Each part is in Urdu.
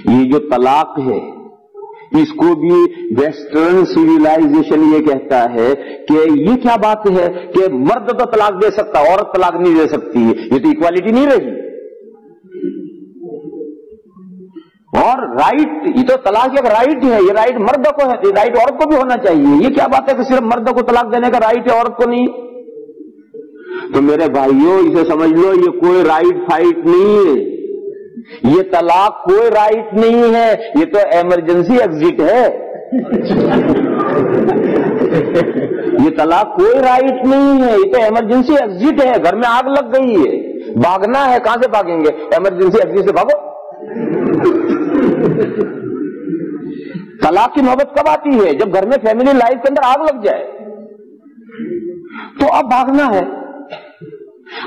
یہ جو طلاق ہے اس کو بھی ویسٹرن سیویلائزیشن یہ کہتا ہے کہ یہ کیا بات ہے کہ مرد تو طلاق دے سکتا عورت طلاق نہیں دے سکتی، یہ تو ایکوالٹی نہیں رہی۔ اور رائٹ، یہ تو طلاق ایک رائٹ ہے، یہ رائٹ مرد کو ہے، یہ رائٹ عورت کو بھی ہونا چاہیے۔ یہ کیا بات ہے کہ صرف مرد کو طلاق دینے کا رائٹ ہے عورت کو نہیں؟ تو میرے بھائیوں اسے سمجھ لو، یہ کوئی رائٹ فائٹ نہیں ہے، یہ طلاق کوئی رائٹ نہیں ہے، یہ تو ایمرجنسی ایگزٹ ہے۔ یہ طلاق کوئی رائٹ نہیں ہے، یہ تو ایمرجنسی ایگزٹ ہے۔ گھر میں آگ لگ گئی ہے، بھاگنا ہے، کہاں سے بھاگیں گے؟ ایمرجنسی ایگزٹ سے بھاگو۔ طلاق کی نوبت کب آتی ہے؟ جب گھر میں فیملی لائف کے اندر آگ لگ جائے، تو اب بھاگنا ہے۔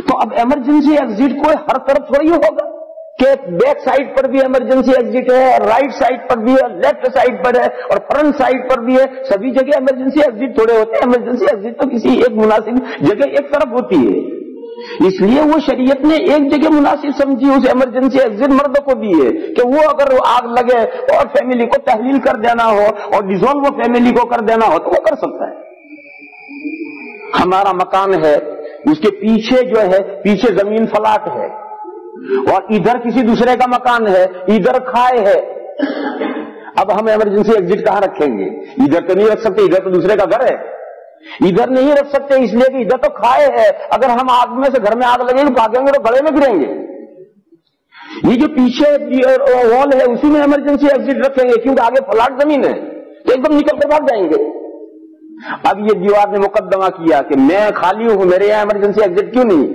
تو اب ایمرجنسی ایگزٹ کوئی ہر طرف تھوڑی ہوگا کہ بیک سائڈ پر بھی ایمرجنسی ایگزٹ ہے، اور رائٹ سائڈ پر بھی ہے، لیفٹ سائڈ پر ہے، اور فرنٹ سائڈ پر بھی ہے، سبھی جگہ ایمرجنسی ایگزٹ تھوڑے ہوتے ہیں۔ ایمرجنسی ایگزٹ تو کسی ایک مناسب جگہ ایک طرف ہوتی ہے، اس لیے وہ شریعت نے ایک جگہ مناسب سمجھی اس ایمرجنسی ایگزٹ مرد کو بھی ہے کہ وہ اگر آگ لگے اور فیملی کو تحلیل کر دینا ہو اور ڈیزولو فیملی کو کر دینا ہو تو وہ کر سکتا ہے۔ ہمارا مکان ہے، اس کے پیچھے جو ہے پیچھے زمین فلاٹ ہے، اور ادھر کسی دوسرے کا مکان ہے، ادھر کھائے ہے۔ اب ہم ایمرجنسی ایگزٹ کہاں رکھیں گے؟ ادھر تو نہیں رکھ سکتے، ادھر تو دوسرے کا گھر ہے۔ ادھر نہیں رکھ سکتے اس لیے کہ ادھر تو کھائے ہے، اگر ہم آگ میں سے گھر میں آگ لگے گی بھاگیں گے تو گڑے میں گریں گے۔ یہ جو پیچھے وال ہے اسی میں ایمرجنسی ایگزٹ رکھیں گے، کیونکہ آگے فلاٹ زمین ہے تو ایک دم نکل کر بھاگ جائیں گے۔ اب یہ دیوار نے مقدمہ کیا کہ میں خالی ہوں، میرے یہاں ایمرجنسی ایگزٹ کیوں نہیں؟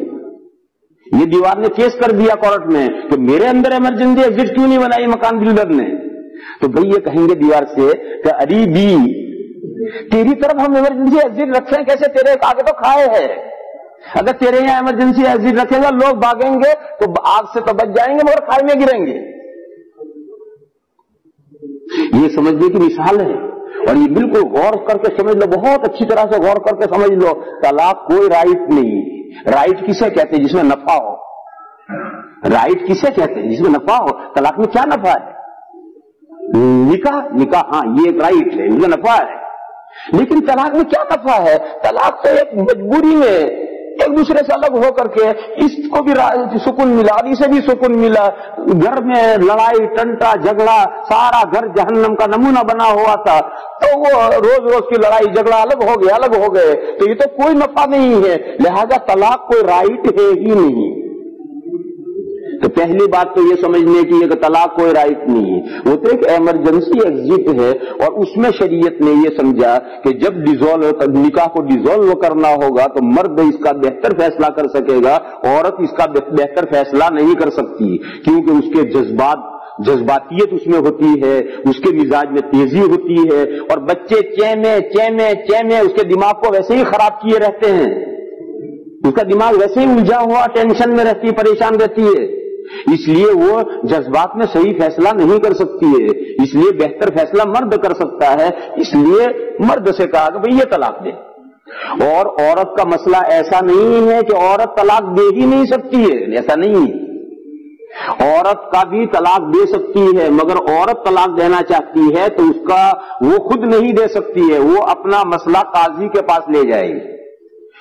یہ دیوار نے کیس کر دیا کورٹ میں کہ میرے اندر ایمرجنسی ایگزٹ کیوں نہیں بنائی مکان بلڈر نے؟ تو بھئی یہ کہیں گے دیوار سے کہ اری بھی تیری طرف ہم ایمرجنسی ایگزٹ رکھیں کیسے؟ تیرے آگے تو کھائے ہے، اگر تیرے یہاں ایمرجنسی ایگزٹ رکھے گا لوگ بھاگیں گے تو آگ سے تو بچ جائیں گے مگر کھائی میں گریں گے۔ یہ سمجھنے کی مثال ہے، اور یہ بالکل غور کر کے سمجھ لو، بہت اچھی طرح سے غور کر کے سمجھ لو، طلاق کوئی رائٹ نہیں۔ رائٹ کسے کہتے ہیں؟ جس میں نفع ہو۔ رائٹ کسے کہتے ہیں؟ جس میں نفع ہو۔ طلاق میں کیا نفع ہے؟ نکاح ہاں یہ ایک رائٹ ہے، اس میں نفع ہے، لیکن طلاق میں کیا نفع ہے؟ طلاق تو ایک مجبوری میں ایک دوسرے سے الگ ہو کر کے اس کو بھی سکون ملا، اسے بھی سکون ملا، گھر میں لڑائی ٹنٹا جھگڑا، سارا گھر جہنم کا نمونہ بنا ہوا تھا، تو وہ روز روز کی لڑائی جھگڑا الگ ہو گئے، تو یہ تو کوئی نفع نہیں ہے، لہذا طلاق کوئی رائٹ ہے ہی نہیں۔ تو پہلی بات تو یہ سمجھنے کی ہے کہ طلاق کوئی رائٹ نہیں ہے، وہ تو ایک ایمرجنسی ایگزٹ ہے، اور اس میں شریعت نے یہ سمجھا کہ جب نکاح کو ڈیزولو کرنا ہوگا تو مرد اس کا بہتر فیصلہ کر سکے گا، عورت اس کا بہتر فیصلہ نہیں کر سکتی، کیونکہ اس کے جذباتیت اس میں ہوتی ہے، اس کے مزاج میں تیزی ہوتی ہے، اور بچے چیمے اس کے دماغ کو ویسے ہی خراب کیے رہتے ہیں، اس کا دماغ ویسے ہی الجھا ہوا ٹینشن میں رہتی ہے، پریشان رہتی ہے، اس لیے وہ جذبات میں صحیح فیصلہ نہیں کر سکتی ہے، اس لیے بہتر فیصلہ مرد کر سکتا ہے، اس لیے مرد سے کہا کہ بھئی یہ طلاق دے۔ اور عورت کا مسئلہ ایسا نہیں ہے کہ عورت طلاق دے ہی نہیں سکتی ہے، ایسا نہیں ہے، عورت کا بھی طلاق دے سکتی ہے، مگر عورت طلاق دینا چاہتی ہے تو اس کا وہ خود نہیں دے سکتی ہے، وہ اپنا مسئلہ قاضی کے پاس لے جائے گی۔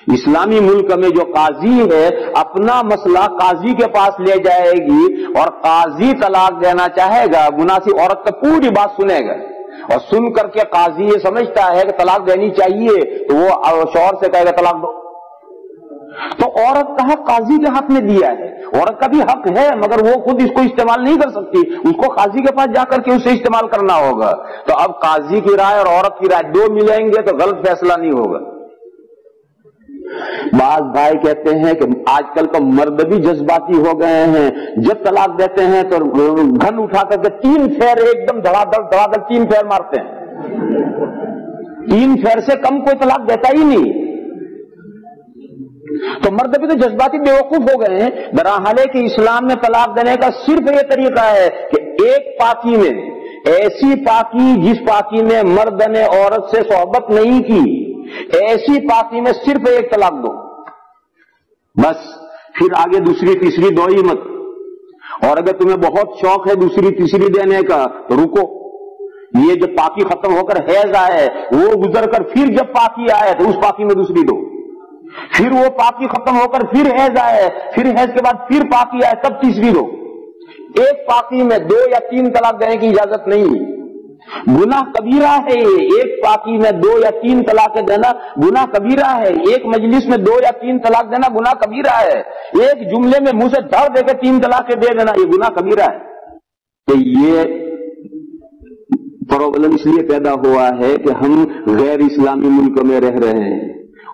اسلامی ملک میں جو قاضی ہے اپنا مسئلہ قاضی کے پاس لے جائے گی، اور قاضی طلاق دینا چاہے گا، مناسب عورت کا پوری بات سنے گا، اور سن کر کے قاضی یہ سمجھتا ہے کہ طلاق دینی چاہیے تو وہ شوہر سے کہے گا طلاق دو، تو عورت کا حق قاضی کے ہاتھ میں دیا ہے، عورت کا بھی حق ہے مگر وہ خود اس کو استعمال نہیں کر سکتی، اس کو قاضی کے پاس جا کر کے اسے استعمال کرنا ہوگا۔ تو اب قاضی کی رائے اور عورت کی رائے دو ملیں گے تو غلط فیصلہ نہیں ہوگا۔ بعض بھائی کہتے ہیں کہ آج کل تو مرد بھی جذباتی ہو گئے ہیں، جب طلاق دیتے ہیں تو گن اٹھا کر کے 3 پھیر ایک دم دھڑا دھڑ 3 پھیر مارتے ہیں، 3 پھیر سے کم کوئی طلاق دیتا ہی نہیں۔ تو مرد بھی تو جذباتی بیوقوف ہو گئے ہیں، بہرحال ہے کہ اسلام میں طلاق دینے کا صرف یہ طریقہ ہے کہ ایک پاکی میں، ایسی پاکی جس پاکی میں مرد نے عورت سے صحبت نہیں کی، ایسی پاکی میں صرف ایک طلاق دو، بس، پھر آگے دوسری تیسری دو ہی مت۔ اور اگر تمہیں بہت شوق ہے دوسری تیسری دینے کا تو رکو، یہ جب پاکی ختم ہو کر حیض آئے وہ گزر کر پھر جب پاکی آئے تو اس پاکی میں دوسری دو، پھر وہ پاکی ختم ہو کر پھر حیض آئے، پھر حیض کے بعد پھر پاکی آئے تب تیسری دو۔ ایک پاکی میں 2 یا 3 طلاق دینے کی اجازت نہیں، گناہ کبیرہ ہے یہ، ایک پاکی میں 2 یا 3 طلاق دینا گناہ کبیرہ ہے، ایک مجلس میں 2 یا 3 طلاق دینا گناہ کبیرہ ہے، ایک جملے میں منہ سے دھڑ دے کے 3 طلاقیں دے دینا یہ گناہ کبیرہ ہے۔ کہ یہ پرابلم اس لیے پیدا ہوا ہے کہ ہم غیر اسلامی ملک میں رہ رہے ہیں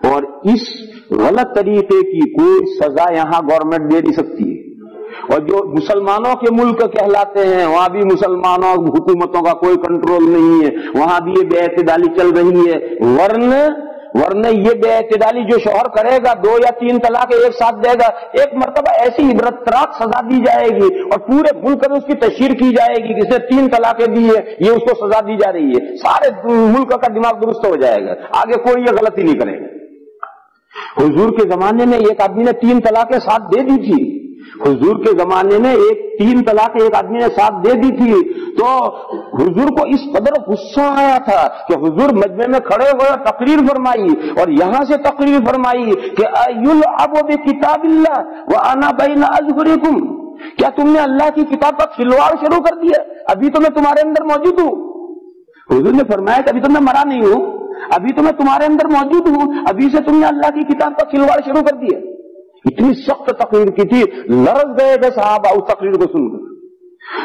اور اس غلط طریقے کی کوئی سزا یہاں گورنمنٹ دے نہیں سکتی، اور جو مسلمانوں کے ملک کہلاتے ہیں وہاں بھی مسلمانوں حکومتوں کا کوئی کنٹرول نہیں ہے، وہاں بھی یہ بے اعتدالی چل رہی ہے، ورنہ یہ بے اعتدالی جو شوہر کرے گا 2 یا 3 طلاق ایک ساتھ دے گا، ایک مرتبہ ایسی عبرتناک سزا دی جائے گی اور پورے ملک میں اس کی تشہیر کی جائے گی کہ اسے 3 طلاقیں دی ہے یہ اس کو سزا دی جا رہی ہے، سارے ملک کا دماغ درست ہو جائے گا، آگے کوئی یہ غلطی نہیں کرے گا۔ حضور کے زمانے میں ایک آدمی نے 3 طلاقیں ساتھ دے دی تھی، حضور کے زمانے میں 3 طلاقیں ایک آدمی نے ساتھ دے دی تھی، تو حضور کو اس قدر غصہ آیا تھا کہ حضور مجمع میں کھڑے ہوئے تقریر فرمائی اور یہاں سے تقریر فرمائی کہ ایلعب بکتاب اللہ وانا بین اظہرکم، کیا تم نے اللہ کی کتاب کا کھلواڑ شروع کر دیا؟ ابھی تو میں تمہارے اندر موجود ہوں۔ حضور نے فرمایا کہ ابھی تو میں مرا نہیں ہوں، ابھی تو میں تمہارے اندر موجود ہوں، ابھی سے تم نے اللہ کی کتاب کا کھلواڑ شروع کر دیا۔ اتنی سخت تقریر کی تھی، لرز گئے تھے صحابہ اس تقریر کو سن کر۔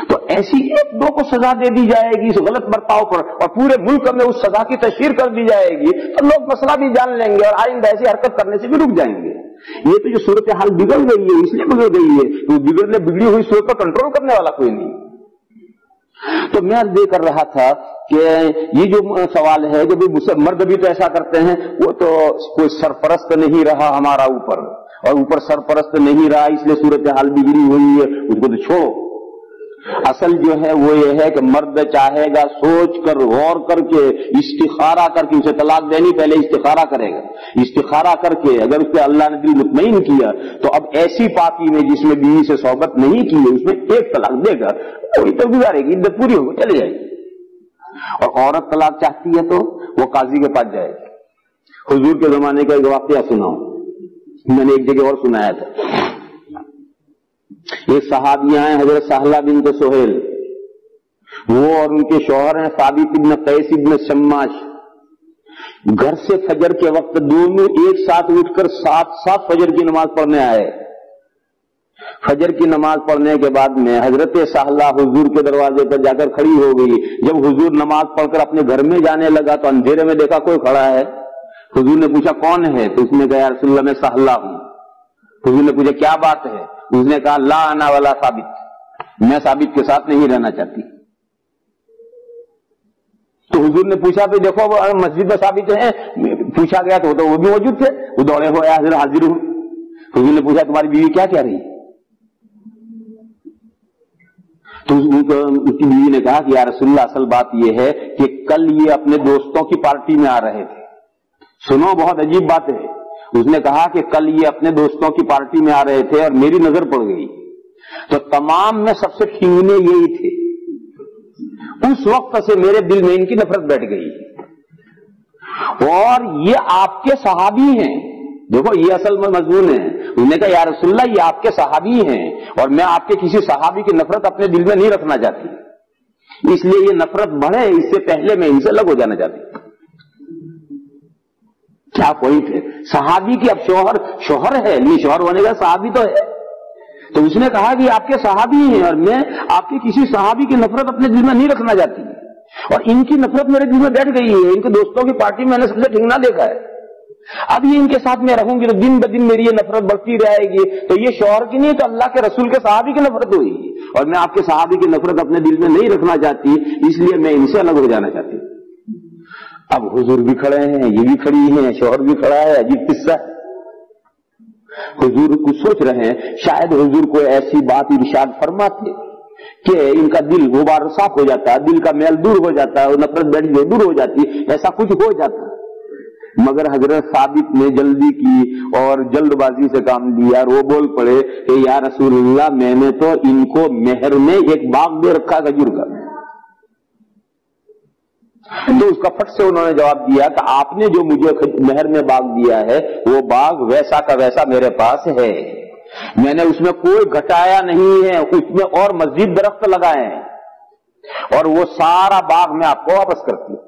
تو ایسی 1-2 کو سزا دے دی جائے گی اس غلط برتاؤ پر اور پورے ملک میں اس سزا کی تشہیر کر دی جائے گی تو لوگ مسئلہ بھی جان لیں گے اور آئندہ ایسی حرکت کرنے سے بھی رک جائیں گے۔ یہ تو جو صورتحال بگڑ گئی ہے اس لیے بگڑ گئی ہے، تو بگڑی ہوئی صورت پر کنٹرول کرنے والا کوئی نہیں۔ تو میں عرض یہ کر رہا تھا کہ یہ جو سوال ہے کہ مرد بھی تو ایسا کرتے ہیں، وہ تو کوئی سرپرست نہیں رہا ہمارا اوپر، اور اوپر سرپرست نہیں رہا اس لیے صورتحال بگڑی ہوئی ہے، اس کو تو چھوڑو۔ اصل جو ہے وہ یہ ہے کہ مرد چاہے گا سوچ کر غور کر کے استخارہ کر کے اسے طلاق دینی، پہلے استخارہ کرے گا، استخارہ کر کے اگر اس پہ اللہ نے دل مطمئن کیا تو اب ایسی پاکی میں جس میں بیوی سے صحبت نہیں کی ہے اس میں 1 طلاق دے گا، وہی تو گزارے گی، عدت پوری ہوگی چلی جائے گی۔ اور عورت طلاق چاہتی ہے تو وہ قاضی کے پاس جائے گی۔ حضور کے زمانے کا ایک واقعہ سناؤں، میں نے ایک جگہ اور سنایا تھا۔ ایک صحابیہ ہیں حضرت سہلہ بنت سہیل، وہ اور ان کے شوہر ہیں ثابت بن قیس بن شماش، گھر سے فجر کے وقت دونوں ایک ساتھ اٹھ کر ساتھ فجر کی نماز پڑھنے آئے۔ فجر کی نماز پڑھنے کے بعد میں حضرت سہلہ حضور کے دروازے پر جا کر کھڑی ہو گئی۔ جب حضور نماز پڑھ کر اپنے گھر میں جانے لگا تو اندھیرے میں دیکھا کوئی کھڑا ہے۔ حضور نے پوچھا کون ہے؟ تو اس نے کہا یا رسول اللہ میں سہلہ ہوں۔ حضور نے پوچھا کیا بات ہے؟ اس نے کہا لا انا ولا ثابت، میں ثابت کے ساتھ نہیں رہنا چاہتی۔ تو حضور نے پوچھا بھی دیکھو وہ مسجد میں ثابت ہیں، پوچھا گیا تو وہ بھی موجود تھے، وہ دوڑے ہوئے حاضر ہوں۔ حضور نے پوچھا تمہاری بیوی کیا کہہ رہی؟ تو اس کی بیوی نے کہا کہ یا رسول اللہ اصل بات یہ ہے کہ کل یہ اپنے دوستوں کی پارٹی میں آ رہے تھے۔ سنو بہت عجیب بات ہے، اس نے کہا کہ کل یہ اپنے دوستوں کی پارٹی میں آ رہے تھے اور میری نظر پڑ گئی تو تمام میں سب سے ٹھیکنے یہی تھے، اس وقت سے میرے دل میں ان کی نفرت بیٹھ گئی، اور یہ آپ کے صحابی ہیں۔ دیکھو یہ اصل میں مضمون ہے۔ انہوں نے کہا یا رسول اللہ یہ آپ کے صحابی ہیں اور میں آپ کے کسی صحابی کی نفرت اپنے دل میں نہیں رکھنا چاہتی، اس لیے یہ نفرت بڑھے اس سے پہلے میں ان سے الگ ہو جانا چاہتی۔ کیا پوائنٹ ہے؟ صحابی کی اب شوہر ہے، نہیں شوہر ہونے کا صحابی تو ہے، تو اس نے کہا کہ آپ کے صحابی ہیں اور میں آپ کے کسی صحابی کی نفرت اپنے دل میں نہیں رکھنا چاہتی، اور ان کی نفرت میرے دل میں بیٹھ گئی ہے، ان کے دوستوں کی پارٹی میں نے سب سے ٹھنگنا دیکھا ہے، اب یہ ان کے ساتھ میں رہوں گی تو دن بدن میری یہ نفرت بڑھتی رہے گی، تو یہ شوہر کی نہیں تو اللہ کے رسول کے صحابی کی نفرت ہوئی، اور میں آپ کے صحابی کی نفرت اپنے دل میں نہیں رکھنا چاہتی، اس لیے میں ان سے الگ ہو جانا چاہتی ہوں۔ اب حضور بھی کھڑے ہیں، یہ بھی کھڑی ہیں، شوہر بھی کھڑا ہے، عجیب قصہ ہے۔ حضور کچھ سوچ رہے ہیں، شاید حضور کو ایسی بات ارشاد فرماتے کہ ان کا دل غبار صاف ہو جاتا ہے، دل کا میل دور ہو جاتا ہے، نفرت بیٹھ دور ہو جاتی ہے، ایسا کچھ ہو جاتا ہے۔ مگر حضرت ثابت نے جلدی کی اور جلد بازی سے کام لیا اور وہ بول پڑے کہ یا رسول اللہ میں نے تو ان کو مہر میں ایک باغ دے رکھا کھجور کا. تو اس کا پھٹ سے انہوں نے جواب دیا کہ آپ نے جو مجھے مہر میں باغ دیا ہے وہ باغ ویسا کا ویسا میرے پاس ہے, میں نے اس میں کوئی گھٹایا نہیں ہے, اس میں اور مزید درخت لگائے ہیں اور وہ سارا باغ میں آپ کو واپس کرتی ہوں.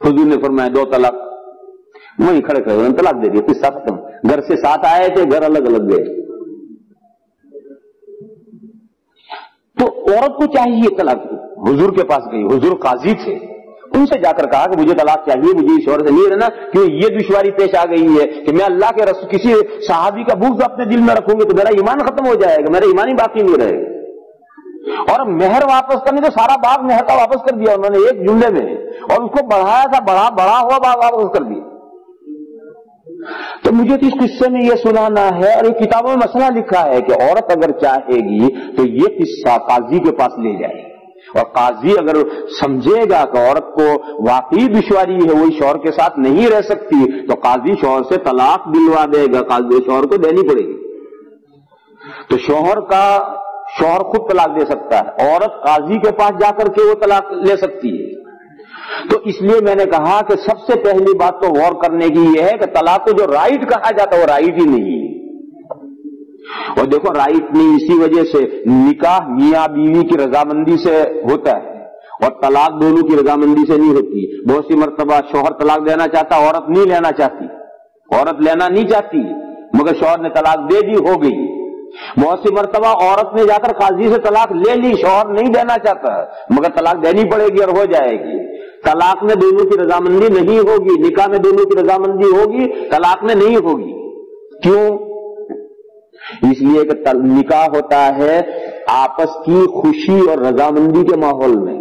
حضور نے فرمایا 2 طلاق. وہیں کھڑے کھڑے طلاق دے دیے, قصہ ختم. گھر سے ساتھ آئے تھے, گھر الگ الگ گئے. تو عورت کو چاہیے طلاق. حضور کے پاس گئی, حضور قاضی تھے, ان سے جا کر کہا کہ مجھے طلاق چاہیے, مجھے اس شوہر سے نہیں رہنا کہ یہ دشواری پیش آ گئی ہے کہ میں اللہ کے رسول کسی صحابی کا بغض اپنے دل میں رکھوں گی تو میرا ایمان ختم ہو جائے گا, میرا ایمان ہی باقی نہیں رہے گا. اور مہر واپس کرنے تو سارا باغ مہر کا واپس کر دیا انہوں نے ایک جملے میں, اور اس کو بڑھایا تھا, بڑا ہوا باغ واپس کر دیا. تو مجھے تو اس قصے میں یہ سنانا ہے, اور یہ کتابوں میں مسئلہ لکھا ہے کہ عورت اگر چاہے گی تو یہ قصہ قاضی کے پاس لے جائے, اور قاضی اگر سمجھے گا کہ عورت کو واقعی دشواری ہے, وہی شوہر کے ساتھ نہیں رہ سکتی, تو قاضی شوہر سے طلاق دلوا دے گا, قاضی شوہر کو دینی پڑے گی. تو شوہر خود طلاق دے سکتا ہے, عورت قاضی کے پاس جا کر کے وہ طلاق لے سکتی ہے. تو اس لیے میں نے کہا کہ سب سے پہلی بات تو غور کرنے کی یہ ہے کہ طلاق کو جو رائٹ کہا جاتا ہے وہ رائٹ ہی نہیں ہے. اور دیکھو رائٹ نہیں اسی وجہ سے نکاح میاں بیوی کی رضامندی سے ہوتا ہے اور طلاق دونوں کی رضامندی سے نہیں ہوتی. بہت سی مرتبہ شوہر طلاق دینا چاہتا, عورت نہیں لینا چاہتی, عورت لینا نہیں چاہتی مگر شوہر نے طلاق دے دی, ہو گئی. بہت سی مرتبہ عورت نے جا کر قاضی سے طلاق لے لی, شوہر نہیں دینا چاہتا مگر طلاق دینی پڑے گی اور ہو جائے گی. طلاق میں دونوں کی رضامندی نہیں ہوگی, نکاح میں دونوں کی رضامندی ہوگی, طلاق میں نہیں ہوگی. کیوں؟ اس لیے کہ نکاح ہوتا ہے آپس کی خوشی اور رضامندی کے ماحول میں,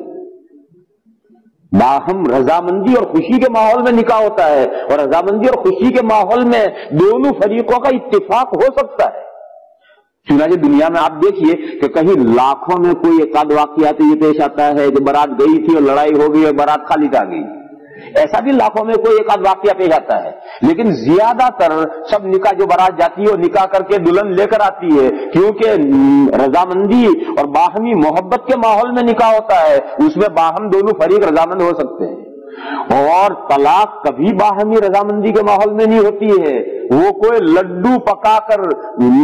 باہم رضامندی اور خوشی کے ماحول میں نکاح ہوتا ہے, اور رضامندی اور خوشی کے ماحول میں دونوں فریقوں کا اتفاق ہو سکتا ہے. چنانچہ دنیا میں آپ دیکھیے کہ کہیں لاکھوں میں کوئی ایک آدھ واقعات یہ پیش آتا ہے کہ بارات گئی تھی اور لڑائی ہو گئی اور بارات خالی آ گئی, ایسا بھی لاکھوں میں کوئی ایک آدھ واقعہ پیش آتا ہے. لیکن زیادہ تر سب نکاح جو بارات جاتی ہے وہ نکاح کر کے دلہن لے کر آتی ہے, کیونکہ رضامندی اور باہمی محبت کے ماحول میں نکاح ہوتا ہے, اس میں باہم دونوں فریق رضامند ہو سکتے ہیں. اور طلاق کبھی باہمی رضامندی کے ماحول میں نہیں ہوتی ہے, وہ کوئی لڈو پکا کر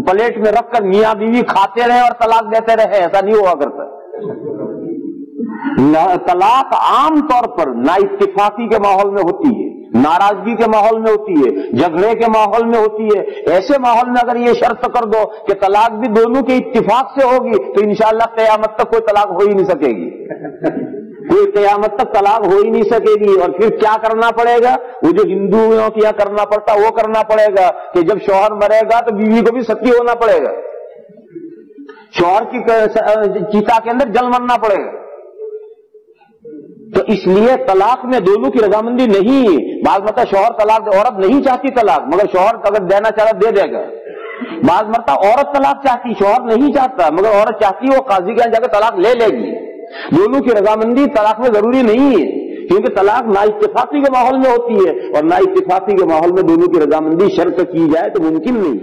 پلیٹ میں رکھ کر میاں بیوی کھاتے رہے اور طلاق دیتے رہے, ایسا نہیں ہوا کرتا. طلاق عام طور پر نا اتفاقی کے ماحول میں ہوتی ہے, ناراضگی کے ماحول میں ہوتی ہے, جھگڑے کے ماحول میں ہوتی ہے. ایسے ماحول میں اگر یہ شرط کر دو کہ طلاق بھی دونوں کے اتفاق سے ہوگی تو انشاءاللہ قیامت تک کوئی طلاق ہو ہی نہیں سکے گی, کوئی قیامت تک طلاق ہو ہی نہیں سکے گی. اور پھر کیا کرنا پڑے گا؟ وہ جو ہندوؤں کے یہاں کرنا پڑتا وہ کرنا پڑے گا کہ جب شوہر مرے گا تو بیوی کو بھی ستی ہونا پڑے گا, شوہر کی چیتا کے اندر جل مرنا پڑے گا. تو اس لیے طلاق میں دونوں کی رضامندی نہیں. بعض مرتبہ شوہر طلاق, عورت نہیں چاہتی طلاق مگر شوہر اگر دینا چاہتا دے دے گا. بعض مرتبہ عورت طلاق چاہتی, شوہر نہیں چاہتا مگر عورت چاہتی وہ قاضی کے یہاں جا کے طلاق لے لے گی. دونوں کی رضامندی طلاق میں ضروری نہیں ہے, کیونکہ طلاق نا اتفاقی کے ماحول میں ہوتی ہے, اور نا اتفاقی کے ماحول میں دونوں کی رضامندی شرط کی جائے تو ممکن نہیں.